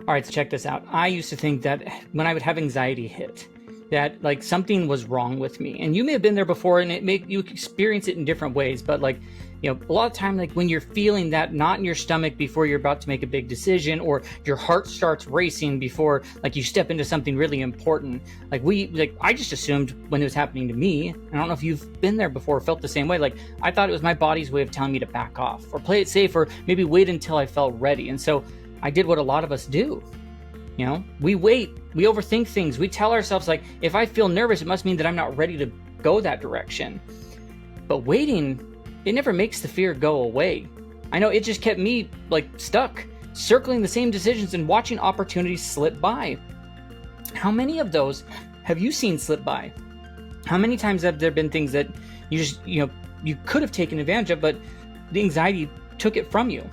All right, so check this out. I used to think that when I would have anxiety hit, that like something was wrong with me. And you may have been there before and you experience it in different ways, but like, you know, a lot of time, like when you're feeling that knot in your stomach before you're about to make a big decision, or your heart starts racing before like you step into something really important. I just assumed when it was happening to me, I don't know if you've been there before, felt the same way. Like I thought it was my body's way of telling me to back off or play it safe, or maybe wait until I felt ready. And so I did what a lot of us do. You know, we wait, we overthink things. We tell ourselves like, if I feel nervous, it must mean that I'm not ready to go that direction. But waiting, it never makes the fear go away. I know it just kept me like stuck, circling the same decisions and watching opportunities slip by. How many of those have you seen slip by? How many times have there been things that you could have taken advantage of, but the anxiety took it from you?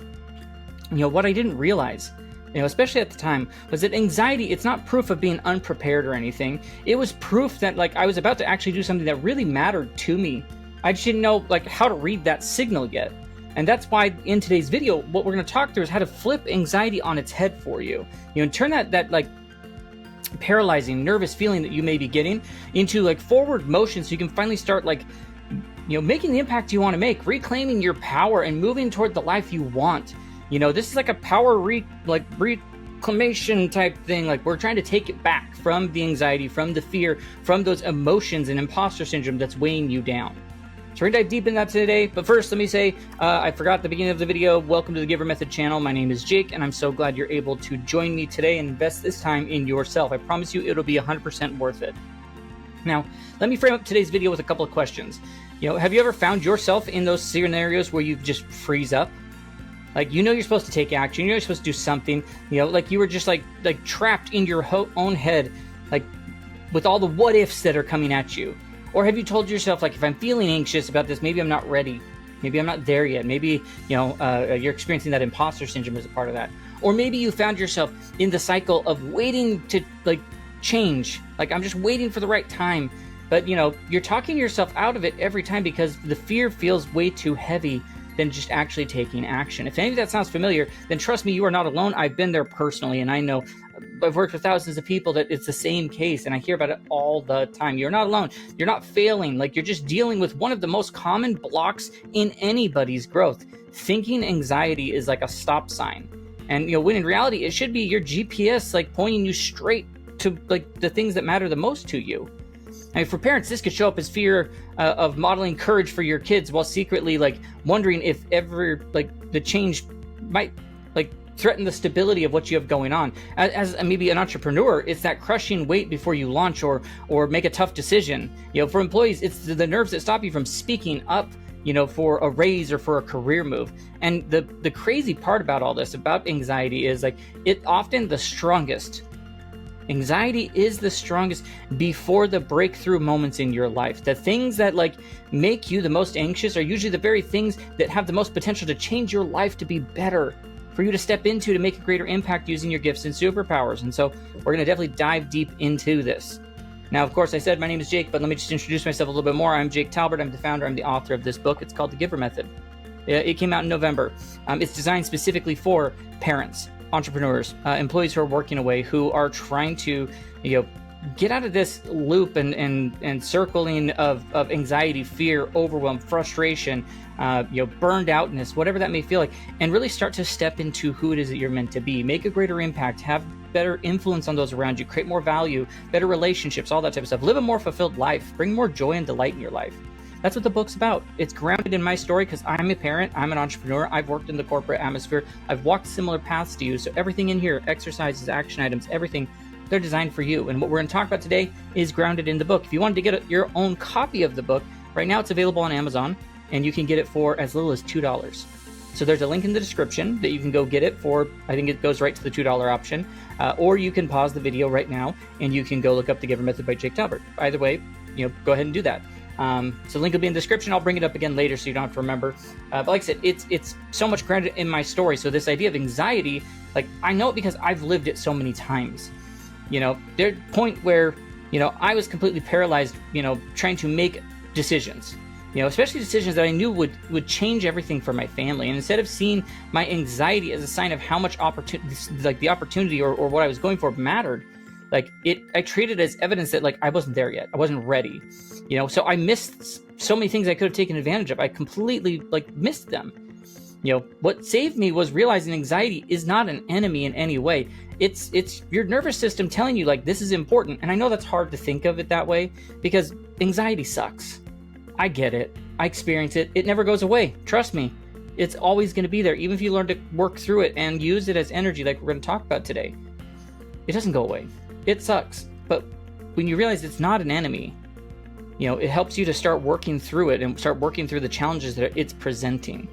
You know, what I didn't realize, especially at the time, was that anxiety, it's not proof of being unprepared or anything. It was proof that like I was about to actually do something that really mattered to me. I just didn't know like how to read that signal yet. And that's why in today's video, what we're going to talk through is how to flip anxiety on its head for you. And turn that like paralyzing, nervous feeling that you may be getting into like forward motion, so you can finally start like, making the impact you want to make, reclaiming your power and moving toward the life you want. This is like a power reclamation type thing. Like we're trying to take it back from the anxiety, from the fear, from those emotions and imposter syndrome that's weighing you down. So we're gonna dive deep into that today. But first, let me say, I forgot at the beginning of the video, welcome to the Giver Method channel. My name is Jake, and I'm so glad you're able to join me today and invest this time in yourself. I promise you it'll be 100% worth it. Now, let me frame up today's video with a couple of questions. Have you ever found yourself in those scenarios where you just freeze up? Like, you're supposed to take action, you're supposed to do something, like you were just like trapped in your own head, like with all the what ifs that are coming at you. Or have you told yourself, like, if I'm feeling anxious about this, maybe I'm not ready, maybe I'm not there yet, maybe, you're experiencing that imposter syndrome as a part of that. Or maybe you found yourself in the cycle of waiting to like change, like I'm just waiting for the right time, but you're talking yourself out of it every time because the fear feels way too heavy than just actually taking action. If any of that sounds familiar, then trust me, you are not alone. I've been there personally, and I know I've worked with thousands of people that it's the same case, and I hear about it all the time. You're not alone. You're not failing. Like, you're just dealing with one of the most common blocks in anybody's growth. Thinking anxiety is like a stop sign. And when in reality, it should be your GPS, like pointing you straight to like the things that matter the most to you. I mean, for parents, this could show up as fear of modeling courage for your kids while secretly like wondering if ever like the change might like threaten the stability of what you have going on. As maybe an entrepreneur, it's that crushing weight before you launch or make a tough decision. For employees, it's the nerves that stop you from speaking up, for a raise or for a career move. And the crazy part about all this, about anxiety, is like it often the strongest. Anxiety is the strongest before the breakthrough moments in your life. The things that like make you the most anxious are usually the very things that have the most potential to change your life to be better, for you to step into, to make a greater impact using your gifts and superpowers. And so we're going to definitely dive deep into this. Now, of course, I said my name is Jake, but let me just introduce myself a little bit more. I'm Jake Talbert. I'm the founder. I'm the author of this book. It's called The Giver Method. It came out in November. It's designed specifically for parents, entrepreneurs, employees who are working away, who are trying to, get out of this loop and circling of anxiety, fear, overwhelm, frustration, burned outness, whatever that may feel like, and really start to step into who it is that you're meant to be, make a greater impact, have better influence on those around you, create more value, better relationships, all that type of stuff, live a more fulfilled life, bring more joy and delight in your life. That's what the book's about. It's grounded in my story because I'm a parent, I'm an entrepreneur, I've worked in the corporate atmosphere, I've walked similar paths to you, so everything in here, exercises, action items, everything, they're designed for you. And what we're going to talk about today is grounded in the book. If you wanted to get your own copy of the book, right now it's available on Amazon, and you can get it for as little as $2. So there's a link in the description that you can go get it for. I think it goes right to the $2 option, or you can pause the video right now and you can go look up The Giver Method by Jake Talbert. Either way, go ahead and do that. So the link will be in the description. I'll bring it up again later so you don't have to remember. But like I said, it's so much grounded in my story. So this idea of anxiety, like I know it because I've lived it so many times. There's a point where, I was completely paralyzed, trying to make decisions. You know, especially decisions that I knew would change everything for my family. And instead of seeing my anxiety as a sign of how much opportunity, like the opportunity or what I was going for mattered, like I treated it as evidence that like I wasn't there yet. I wasn't ready. You know, so I missed so many things I could have taken advantage of. I completely like missed them. You know, what saved me was realizing anxiety is not an enemy in any way. It's your nervous system telling you like this is important. And I know that's hard to think of it that way because anxiety sucks. I get it. I experience it. It never goes away. Trust me. It's always going to be there, even if you learn to work through it and use it as energy like we're going to talk about today. It doesn't go away. It sucks. But when you realize it's not an enemy, you know, it helps you to start working through it and start working through the challenges that it's presenting,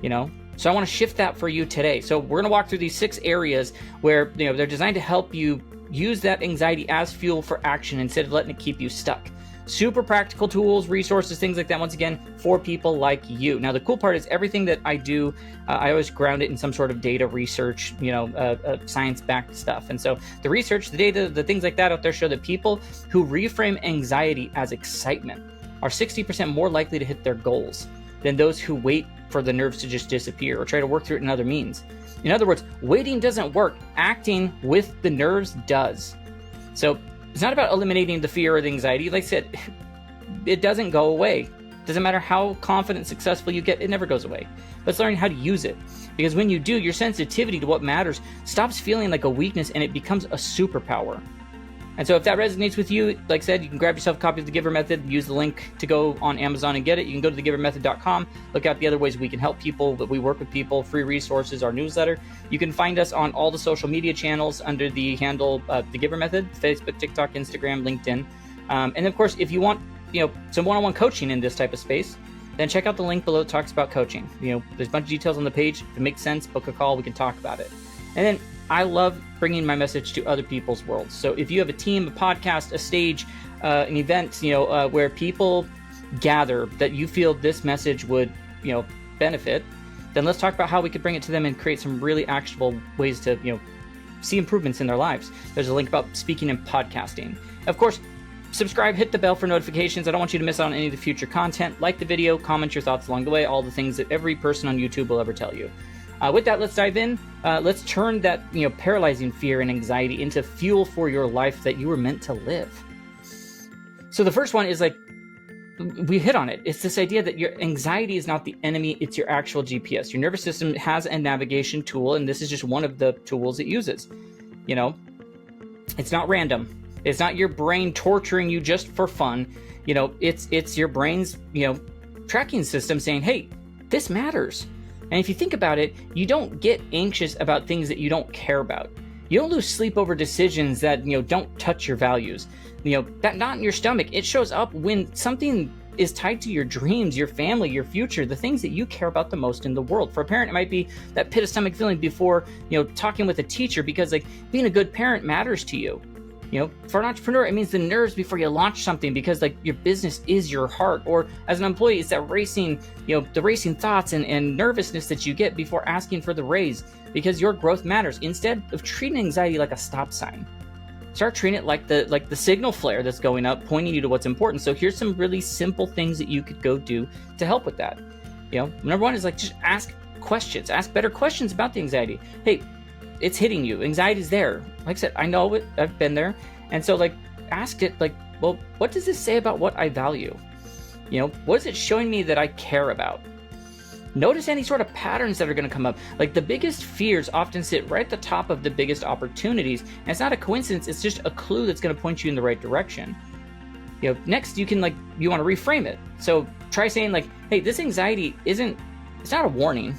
you know? So I want to shift that for you today. So we're going to walk through these 6 areas where, you know, they're designed to help you use that anxiety as fuel for action instead of letting it keep you stuck. Super practical tools, resources, things like that, once again, for people like you. Now, the cool part is everything that I do, I always ground it in some sort of data research, you know, science-backed stuff. And so the research, the data, the things like that out there show that people who reframe anxiety as excitement are 60% more likely to hit their goals than those who wait for the nerves to just disappear or try to work through it in other means. In other words, waiting doesn't work. Acting with the nerves does. So it's not about eliminating the fear or the anxiety. Like I said, it doesn't go away. Doesn't matter how confident, successful you get, it never goes away. But it's learning how to use it. Because when you do, your sensitivity to what matters stops feeling like a weakness and it becomes a superpower. And so if that resonates with you, like I said, you can grab yourself a copy of the GIVER Method, use the link to go on Amazon and get it. You can go to thegivermethod.com, look out the other ways we can help people, that we work with people, free resources, our newsletter. You can find us on all the social media channels under the handle The GIVER Method, Facebook, TikTok, Instagram, LinkedIn. And of course, if you want, you know, some one-on-one coaching in this type of space, then check out the link below that talks about coaching. You know, there's a bunch of details on the page. If it makes sense, book a call, we can talk about it. And then I love bringing my message to other people's worlds. So if you have a team, a podcast, a stage, an event, you know, where people gather that you feel this message would, you know, benefit, then let's talk about how we could bring it to them and create some really actionable ways to, you know, see improvements in their lives. There's a link about speaking and podcasting. Of course, subscribe, hit the bell for notifications. I don't want you to miss out on any of the future content. Like the video, comment your thoughts along the way, all the things that every person on YouTube will ever tell you. With that, let's dive in. Let's turn that, you know, paralyzing fear and anxiety into fuel for your life that you were meant to live. So the first one is like, we hit on it. It's this idea that your anxiety is not the enemy, it's your actual GPS. Your nervous system has a navigation tool, and this is just one of the tools it uses. You know, it's not random. It's not your brain torturing you just for fun. You know, it's your brain's, you know, tracking system saying, hey, this matters. And if you think about it, you don't get anxious about things that you don't care about. You don't lose sleep over decisions that, you know, don't touch your values. You know, that knot in your stomach, it shows up when something is tied to your dreams, your family, your future, the things that you care about the most in the world. For a parent, it might be that pit of stomach feeling before, you know, talking with a teacher, because like being a good parent matters to you. You know, for an entrepreneur, it means the nerves before you launch something, because like your business is your heart. Or as an employee, it's that racing, you know, the racing thoughts and nervousness that you get before asking for the raise, because your growth matters. Instead of treating anxiety like a stop sign, start treating it like the signal flare that's going up, pointing you to what's important. So here's some really simple things that you could go do to help with that. You know, number one is like, just ask questions, ask better questions about the anxiety. Hey, it's hitting you. Anxiety's there. Like I said, I know it. I've been there. And so like, ask it like, well, what does this say about what I value? You know, what is it showing me that I care about? Notice any sort of patterns that are going to come up. Like the biggest fears often sit right at the top of the biggest opportunities. And it's not a coincidence. It's just a clue that's going to point you in the right direction. You know, next you can like, you want to reframe it. So try saying like, hey, this anxiety it's not a warning.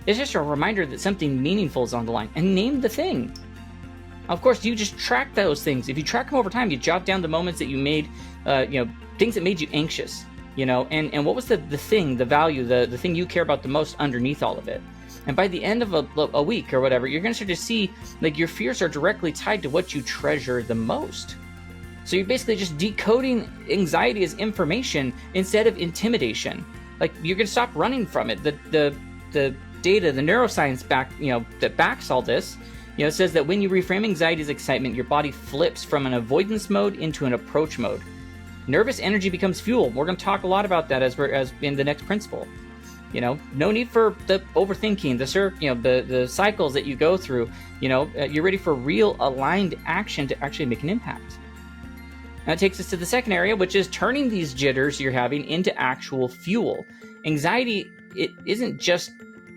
It's just a reminder that something meaningful is on the line, and name the thing. Of course, you just track those things. If you track them over time, you jot down the moments that you made, you know, things that made you anxious, you know, and what was the thing, the value, the thing you care about the most underneath all of it. And by the end of a week or whatever, you're going to start to see like your fears are directly tied to what you treasure the most. So you're basically just decoding anxiety as information instead of intimidation. Like you're going to stop running from it. The data, the neuroscience that backs all this, you know, it says that when you reframe anxiety as excitement, your body flips from an avoidance mode into an approach mode. Nervous energy becomes fuel. We're going to talk a lot about that as in the next principle. No need for the overthinking, the cycles that you go through. You're ready for real aligned action to actually make an impact. That takes us to the second area, which is turning these jitters you're having into actual fuel. Anxiety, it isn't just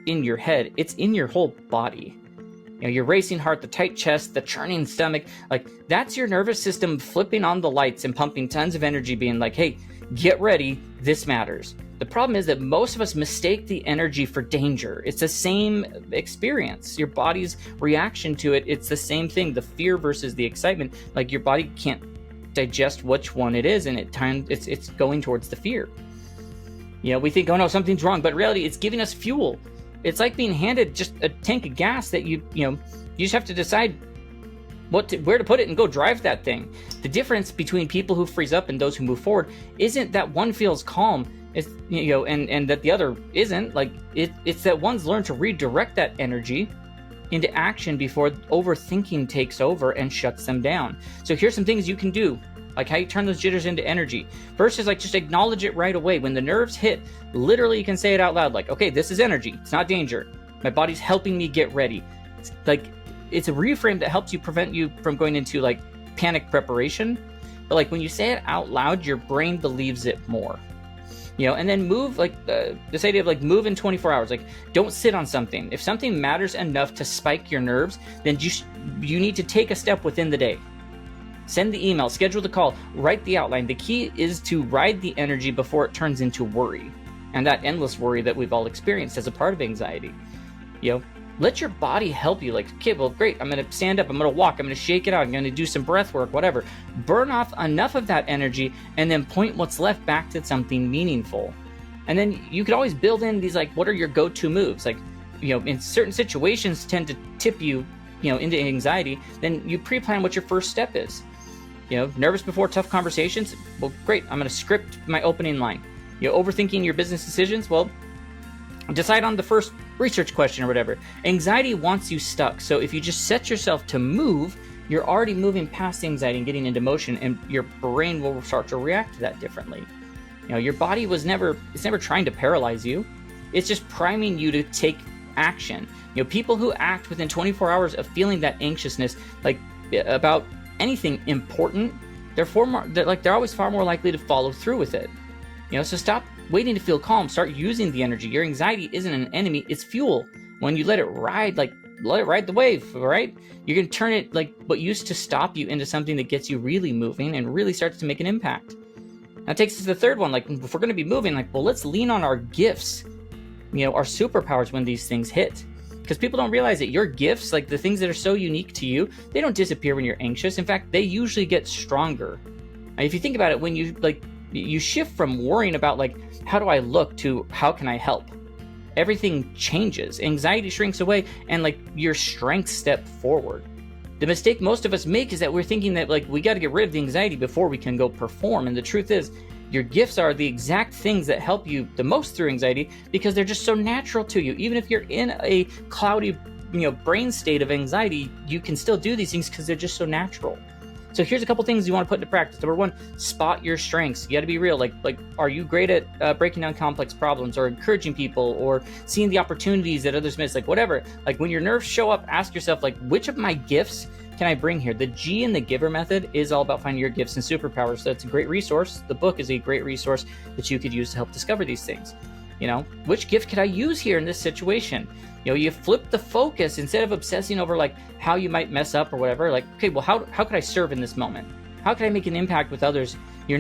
in your head, it's in your whole body. Your racing heart, the tight chest, the churning stomach, like that's your nervous system flipping on the lights and pumping tons of energy, being like, hey, get ready, this matters. The problem is that most of us mistake the energy for danger. It's the same experience. Your body's reaction to it, it's the same thing. The fear versus the excitement, like your body can't digest which one it is, and it's going towards the fear. We think, oh no, something's wrong, but in reality, it's giving us fuel. It's like being handed just a tank of gas that you just have to decide where to put it and go drive that thing. The difference between people who freeze up and those who move forward isn't that one feels calm, it's, and that the other isn't. Like it's that one's learned to redirect that energy into action before overthinking takes over and shuts them down. So here's some things you can do, like how you turn those jitters into energy. First is like just acknowledge it right away. When the nerves hit, literally you can say it out loud, like, okay, this is energy. It's not danger. My body's helping me get ready. It's a reframe that helps you prevent you from going into like panic preparation. But like when you say it out loud, your brain believes it more. And then move, like this idea of like move in 24 hours. Like don't sit on something. If something matters enough to spike your nerves, then you need to take a step within the day. Send the email, schedule the call, write the outline. The key is to ride the energy before it turns into worry, and that endless worry that we've all experienced as a part of anxiety. Let your body help you. Like, okay, well, great. I'm going to stand up. I'm going to walk. I'm going to shake it out. I'm going to do some breath work, whatever. Burn off enough of that energy and then point what's left back to something meaningful. And then you could always build in these, like, what are your go-to moves? Like, in certain situations tend to tip you, into anxiety. Then you pre-plan what your first step is. Nervous before tough conversations? Well, great. I'm going to script my opening line. Overthinking your business decisions? Well, decide on the first research question or whatever. Anxiety wants you stuck. So if you just set yourself to move, you're already moving past the anxiety and getting into motion, and your brain will start to react to that differently. Your body it's never trying to paralyze you. It's just priming you to take action. People who act within 24 hours of feeling that anxiousness, like about anything important, they're always far more likely to follow through with it. So stop waiting to feel calm. Start using the energy. Your anxiety isn't an enemy, it's fuel. When you let it ride the wave, all right? You're going to turn it, like what used to stop you, into something that gets you really moving and really starts to make an impact. That takes us to the third one. Like, if we're going to be moving, like, well, let's lean on our gifts, our superpowers when these things hit. Because people don't realize that your gifts, like the things that are so unique to you, they don't disappear when you're anxious. In fact, they usually get stronger. If you think about it, when you shift from worrying about, like, how do I look, to how can I help? Everything changes. Anxiety shrinks away, and like your strengths step forward. The mistake most of us make is that we're thinking that, like, we got to get rid of the anxiety before we can go perform. And the truth is, your gifts are the exact things that help you the most through anxiety, because they're just so natural to you. Even if you're in a cloudy, brain state of anxiety, you can still do these things because they're just so natural. So here's a couple things you want to put into practice. Number one, spot your strengths. You got to be real. Like, are you great at breaking down complex problems, or encouraging people, or seeing the opportunities that others miss? Like, whatever. Like, when your nerves show up, ask yourself, like, which of my gifts can I bring here? The G in the GIVER method is all about finding your gifts and superpowers. So it's a great resource. The book is a great resource that you could use to help discover these things. Which gift could I use here in this situation? You flip the focus. Instead of obsessing over like how you might mess up or whatever, like, okay, well, how could I serve in this moment? How can I make an impact with others? Your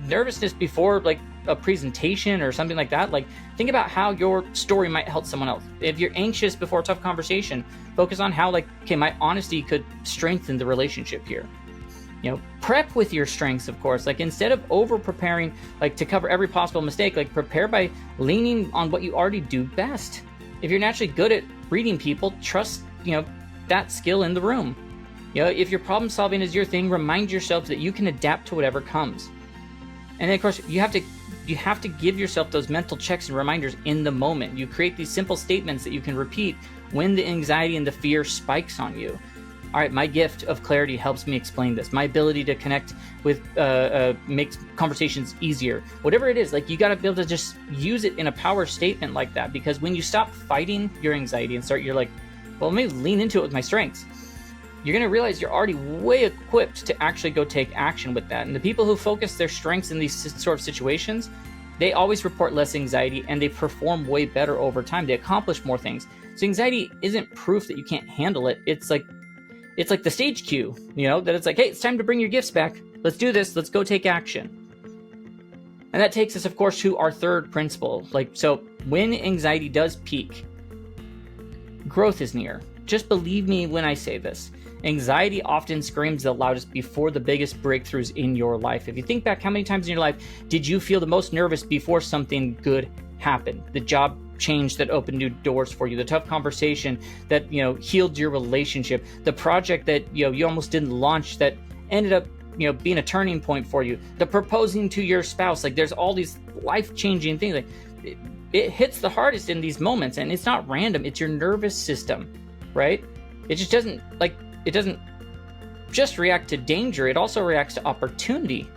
nervousness before like a presentation or something like that, like, think about how your story might help someone else. If you're anxious before a tough conversation, focus on how, like, okay, my honesty could strengthen the relationship here. Prep with your strengths, of course. Like, instead of over preparing, like, to cover every possible mistake, like, prepare by leaning on what you already do best. If you're naturally good at reading people, trust, that skill in the room. If your problem solving is your thing, remind yourself that you can adapt to whatever comes. And then, of course, you have to give yourself those mental checks and reminders in the moment. You create these simple statements that you can repeat when the anxiety and the fear spikes on you. all right, my gift of clarity helps me explain this. My ability to connect with makes conversations easier. Whatever it is, like, you got to be able to just use it in a power statement like that, because when you stop fighting your anxiety and you're like, well, let me lean into it with my strengths, you're going to realize you're already way equipped to actually go take action with that. And the people who focus their strengths in these sort of situations, they always report less anxiety and they perform way better over time. They accomplish more things. So anxiety isn't proof that you can't handle it. It's like the stage cue, that it's like, hey, it's time to bring your gifts back. Let's do this. Let's go take action. And that takes us, of course, to our third principle. So when anxiety does peak, growth is near. Just believe me when I say this. Anxiety often screams the loudest before the biggest breakthroughs in your life. If you think back, how many times in your life did you feel the most nervous before something good happened? The job change that opened new doors for you, the tough conversation that healed your relationship, the project that you almost didn't launch that ended up being a turning point for you, the proposing to your spouse. Like, there's all these life-changing things. Like, it hits the hardest in these moments, and it's not random. It's your nervous system, right? It just doesn't just react to danger. It also reacts to opportunity,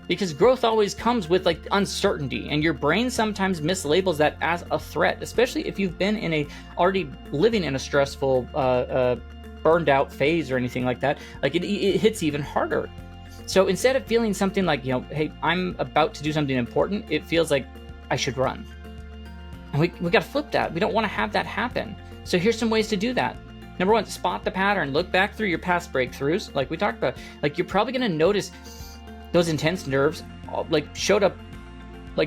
because growth always comes with uncertainty, and your brain sometimes mislabels that as a threat, especially if you've been already living in a stressful, burned out phase or anything like that. It hits even harder. So instead of feeling something like, hey, I'm about to do something important, it feels like I should run. And we got to flip that. We don't want to have that happen. So here's some ways to do that. Number one, spot the pattern. Look back through your past breakthroughs, like we talked about. You're probably going to notice those intense nerves showed up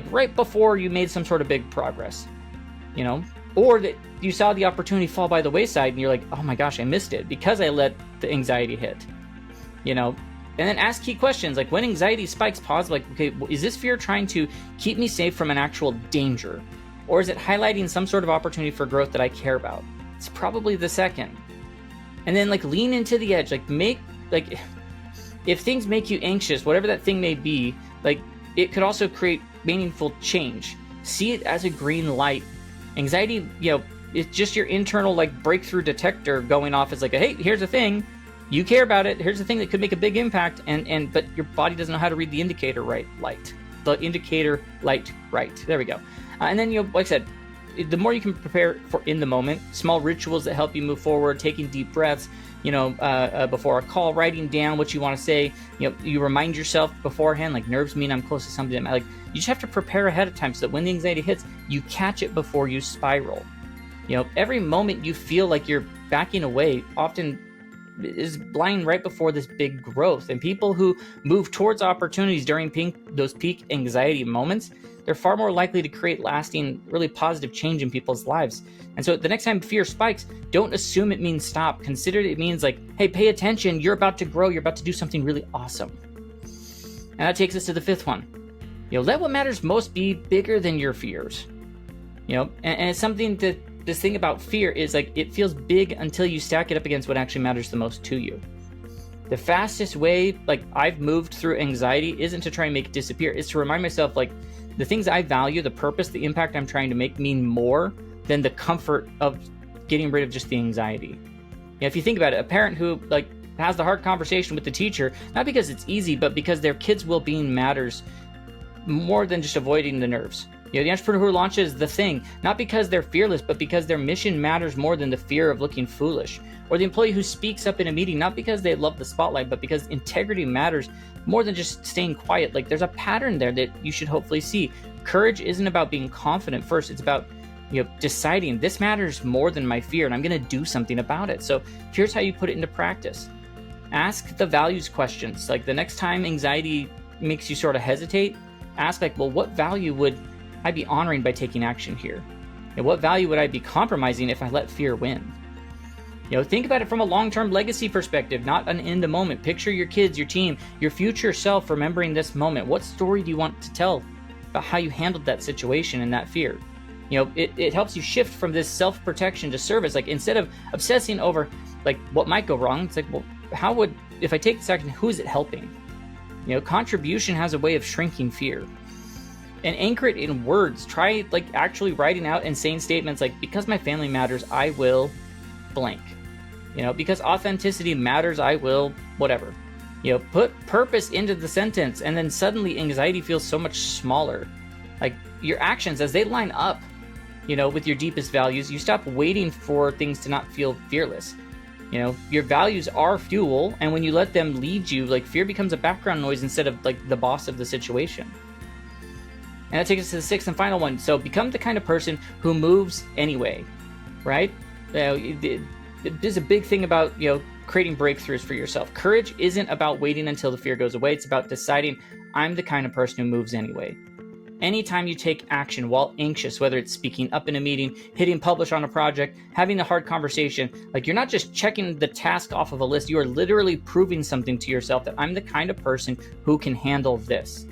right before you made some sort of big progress, or that you saw the opportunity fall by the wayside and you're like, oh my gosh, I missed it because I let the anxiety hit, and then ask key questions. Like, when anxiety spikes, pause, okay, is this fear trying to keep me safe from an actual danger? Or is it highlighting some sort of opportunity for growth that I care about? It's probably the second. And then lean into the edge, if things make you anxious, whatever that thing may be, it could also create meaningful change. See it as a green light. Anxiety, it's just your internal breakthrough detector going off as hey, here's a thing, you care about it, here's a thing that could make a big impact, but your body doesn't know how to read the indicator light. The indicator light right. There we go. And then like I said, the more you can prepare for in the moment, small rituals that help you move forward, taking deep breaths, before a call, writing down what you want to say, you remind yourself beforehand, nerves mean I'm close to something. You just have to prepare ahead of time so that when the anxiety hits, you catch it before you spiral. Every moment you feel like you're backing away often is lying right before this big growth. And people who move towards opportunities during those peak anxiety moments, they're far more likely to create lasting, really positive change in people's lives. And so the next time fear spikes, don't assume it means stop. Consider it means hey, pay attention. You're about to grow. You're about to do something really awesome. And that takes us to the fifth one. Let what matters most be bigger than your fears. And it's something that this thing about fear is it feels big until you stack it up against what actually matters the most to you. The fastest way, I've moved through anxiety isn't to try and make it disappear. It's to remind myself, the things I value, the purpose, the impact I'm trying to make mean more than the comfort of getting rid of just the anxiety. If you think about it, a parent who has the hard conversation with the teacher, not because it's easy, but because their kid's well-being matters more than just avoiding the nerves. The entrepreneur who launches the thing, not because they're fearless, but because their mission matters more than the fear of looking foolish. Or the employee who speaks up in a meeting, not because they love the spotlight, but because integrity matters more than just staying quiet. There's a pattern there that you should hopefully see. Courage isn't about being confident first. It's about deciding this matters more than my fear, and I'm going to do something about it. So here's how you put it into practice. Ask the values questions. The next time anxiety makes you sort of hesitate, ask well, what value would I be honoring by taking action here? And what value would I be compromising if I let fear win? Think about it from a long-term legacy perspective, not an in the moment. Picture your kids, your team, your future self remembering this moment. What story do you want to tell about how you handled that situation and that fear? It helps you shift from this self-protection to service. Instead of obsessing over what might go wrong, it's well, if I take this action, who is it helping? Contribution has a way of shrinking fear. And anchor it in words. Try actually writing out and saying statements because my family matters, I will blank. You know, because authenticity matters, I will, whatever. You know, put purpose into the sentence, and then suddenly anxiety feels so much smaller. Like, your actions, as they line up, you know, with your deepest values, you stop waiting for things to not feel fearless. You know, your values are fuel, and when you let them lead you, like, fear becomes a background noise instead of, like, the boss of the situation. And that takes us to the sixth and final one. So become the kind of person who moves anyway, right? There's a big thing about, you know, creating breakthroughs for yourself. Courage isn't about waiting until the fear goes away. It's about deciding, I'm the kind of person who moves anyway. Anytime you take action while anxious, whether it's speaking up in a meeting, hitting publish on a project, having a hard conversation, like, you're not just checking the task off of a list, you are literally proving something to yourself that I'm the kind of person who can handle this.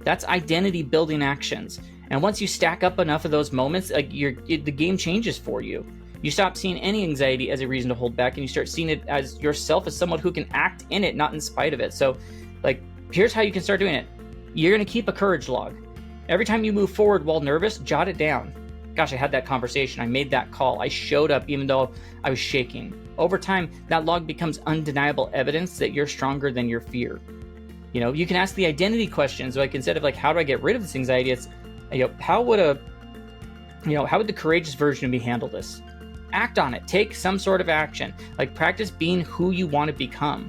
That's identity building actions. And once you stack up enough of those moments, like, the game changes for you. You stop seeing any anxiety as a reason to hold back, and you start seeing it as yourself, as someone who can act in it, not in spite of it. So, like, here's how you can start doing it. You're going to keep a courage log. Every time you move forward while nervous, jot it down. Gosh, I had that conversation. I made that call. I showed up even though I was shaking. Over time, that log becomes undeniable evidence that you're stronger than your fear. You know, you can ask the identity questions, like, instead of, like, how do I get rid of this anxiety? It's, you know, how would the courageous version of me handle this? Act on it. Take some sort of action. Like, practice being who you want to become.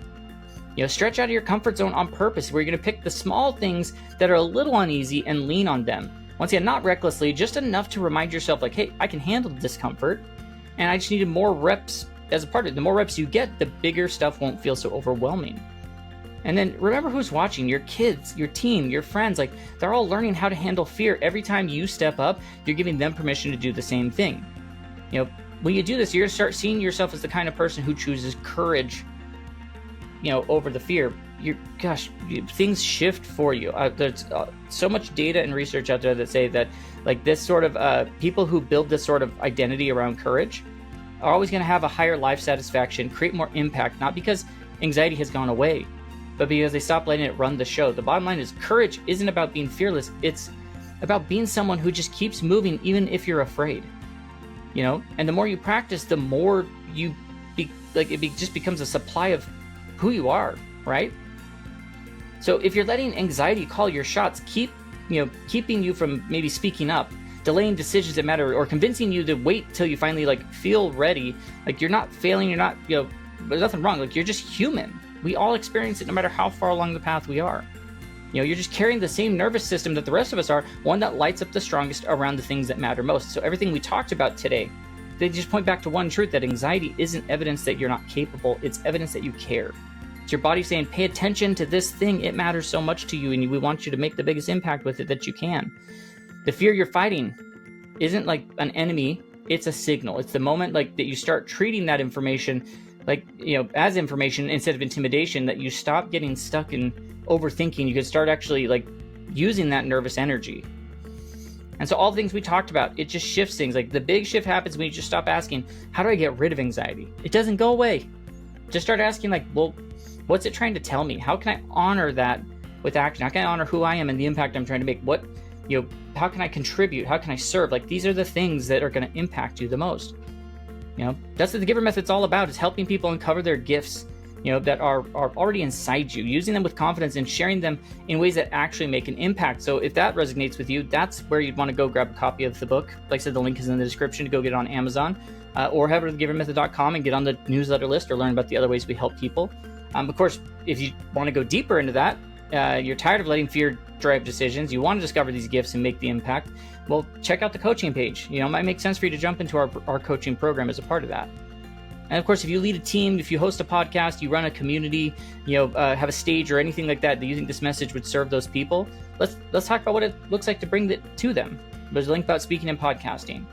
You know, stretch out of your comfort zone on purpose, where you're going to pick the small things that are a little uneasy and lean on them. Once again, not recklessly, just enough to remind yourself, like, hey, I can handle discomfort, and I just needed more reps as a part of it. The more reps you get, the bigger stuff won't feel so overwhelming. And then remember who's watching. Your kids, your team, your friends, like, they're all learning how to handle fear. Every time you step up, you're giving them permission to do the same thing. You know, when you do this, you're going to start seeing yourself as the kind of person who chooses courage, you know, over the fear. Things shift for you. There's so much data and research out there that say that, like, this sort of people who build this sort of identity around courage are always going to have a higher life satisfaction, create more impact, not because anxiety has gone away, but because they stop letting it run the show. The bottom line is, courage isn't about being fearless. It's about being someone who just keeps moving even if you're afraid. You know, and the more you practice, the more you just becomes a supply of who you are, right? So if you're letting anxiety call your shots, keeping you from maybe speaking up, delaying decisions that matter, or convincing you to wait till you finally, like, feel ready, like, you're not failing, you're not, you know, there's nothing wrong. Like, you're just human. We all experience it no matter how far along the path we are. You know, you're just carrying the same nervous system that the rest of us are, one that lights up the strongest around the things that matter most. So everything we talked about today, they just point back to one truth, that anxiety isn't evidence that you're not capable. It's evidence that you care. It's your body saying, pay attention to this thing. It matters so much to you, and we want you to make the biggest impact with it that you can. The fear you're fighting isn't like an enemy. It's a signal. It's the moment, like, that you start treating that information, like, you know, as information instead of intimidation, that you stop getting stuck in overthinking. You could start actually, like, using that nervous energy. And so all the things we talked about, it just shifts things. Like, the big shift happens when you just stop asking, how do I get rid of anxiety? It doesn't go away. Just start asking, like, well, what's it trying to tell me? How can I honor that with action? How can I honor who I am and the impact I'm trying to make? What, you know, how can I contribute? How can I serve? Like, these are the things that are going to impact you the most. You know, that's what the GIVER method's all about, is helping people uncover their gifts, you know, that are already inside you, using them with confidence and sharing them in ways that actually make an impact. So if that resonates with you, that's where you'd want to go grab a copy of the book. Like I said, the link is in the description to go get it on Amazon, or head over to thegivermethod.com and get on the newsletter list, or learn about the other ways we help people. Of course, if you want to go deeper into that, you're tired of letting fear drive decisions, you want to discover these gifts and make the impact, well, check out the coaching page. You know, it might make sense for you to jump into our coaching program as a part of that. And of course, if you lead a team, if you host a podcast, you run a community, you know, have a stage or anything like that, that you think this message would serve those people, let's talk about what it looks like to bring it to them. There's a link about speaking and podcasting.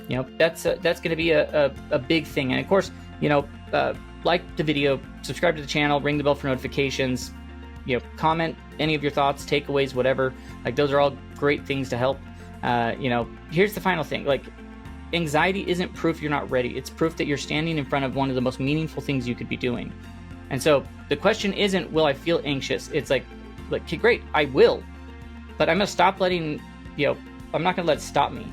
You know, that's going to be a big thing. And of course, you know, like the video, subscribe to the channel, ring the bell for notifications, you know, comment any of your thoughts, takeaways, whatever. Like, those are all great things to help. You know, here's the final thing. Like, anxiety isn't proof you're not ready. It's proof that you're standing in front of one of the most meaningful things you could be doing. And so the question isn't, will I feel anxious? It's like, okay, great, I will. But I'm going to stop letting, you know, I'm not going to let it stop me.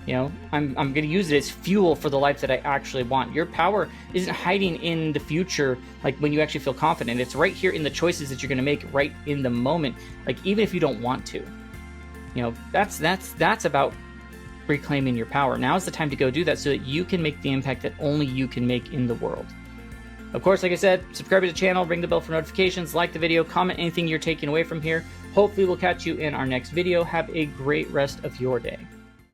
You know, I'm going to use it as fuel for the life that I actually want. Your power isn't hiding in the future, like when you actually feel confident. It's right here in the choices that you're going to make right in the moment, like even if you don't want to. You know, that's about reclaiming your power. Now is the time to go do that so that you can make the impact that only you can make in the world. Of course, like I said, subscribe to the channel, ring the bell for notifications, like the video, comment anything you're taking away from here. Hopefully we'll catch you in our next video. Have a great rest of your day.